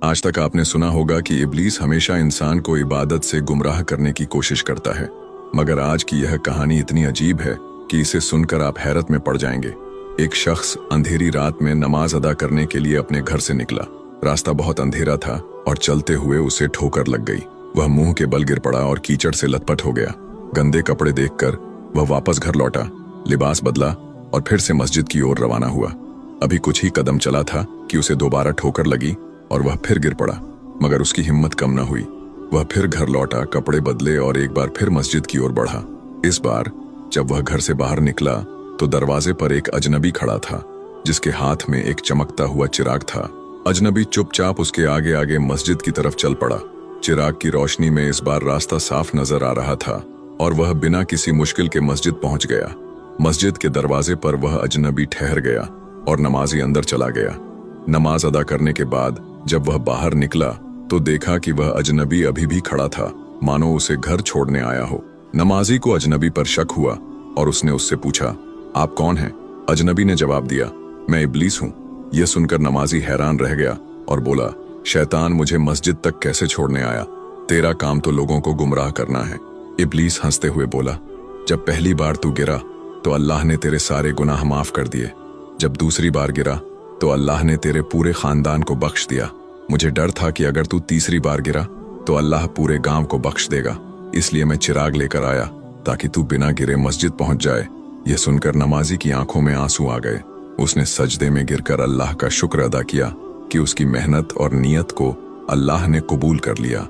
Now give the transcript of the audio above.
आज तक आपने सुना होगा कि इब्लीस हमेशा इंसान को इबादत से गुमराह करने की कोशिश करता है, मगर आज की यह कहानी इतनी अजीब है कि इसे सुनकर आप हैरत में पड़ जाएंगे। एक शख्स अंधेरी रात में नमाज अदा करने के लिए अपने घर से निकला। रास्ता बहुत अंधेरा था और चलते हुए उसे ठोकर लग गई। वह मुंह के बल गिर पड़ा और कीचड़ से लथपथ हो गया। गंदे कपड़े देखकर वह वापस घर लौटा, लिबास बदला और फिर से मस्जिद की ओर रवाना हुआ। अभी कुछ ही कदम चला था कि उसे दोबारा ठोकर लगी और वह फिर गिर पड़ा, मगर उसकी हिम्मत कम न हुई। वह फिर घर लौटा, कपड़े बदले और एक बार फिर मस्जिद की ओर बढ़ा। इस बार जब वह घर से बाहर निकला तो दरवाजे पर एक अजनबी खड़ा था, जिसके हाथ में एक चमकता हुआ चिराग था। अजनबी चुपचाप उसके आगे आगे मस्जिद की तरफ चल पड़ा। चिराग की रोशनी में इस बार रास्ता साफ नजर आ रहा था और वह बिना किसी मुश्किल के मस्जिद पहुंच गया। मस्जिद के दरवाजे पर वह अजनबी ठहर गया और नमाजी अंदर चला गया। नमाज अदा करने के बाद जब वह बाहर निकला तो देखा कि वह अजनबी अभी भी खड़ा था, मानो उसे घर छोड़ने आया हो। नमाजी को अजनबी पर शक हुआ और उसने उससे पूछा, आप कौन हैं? अजनबी ने जवाब दिया, मैं इब्लीस हूँ। यह सुनकर नमाजी हैरान रह गया और बोला, शैतान मुझे मस्जिद तक कैसे छोड़ने आया? तेरा काम तो लोगों को गुमराह करना है। इब्लीस हंसते हुए बोला, जब पहली बार तू गिरा तो अल्लाह ने तेरे सारे गुनाह माफ कर दिए। जब दूसरी बार गिरा तो अल्लाह ने तेरे पूरे खानदान को बख्श दिया। मुझे डर था कि अगर तू तीसरी बार गिरा तो अल्लाह पूरे गांव को बख्श देगा, इसलिए मैं चिराग लेकर आया ताकि तू बिना गिरे मस्जिद पहुंच जाए। यह सुनकर नमाजी की आंखों में आंसू आ गए। उसने सजदे में गिरकर अल्लाह का शुक्र अदा किया कि उसकी मेहनत और नियत को अल्लाह ने कबूल कर लिया।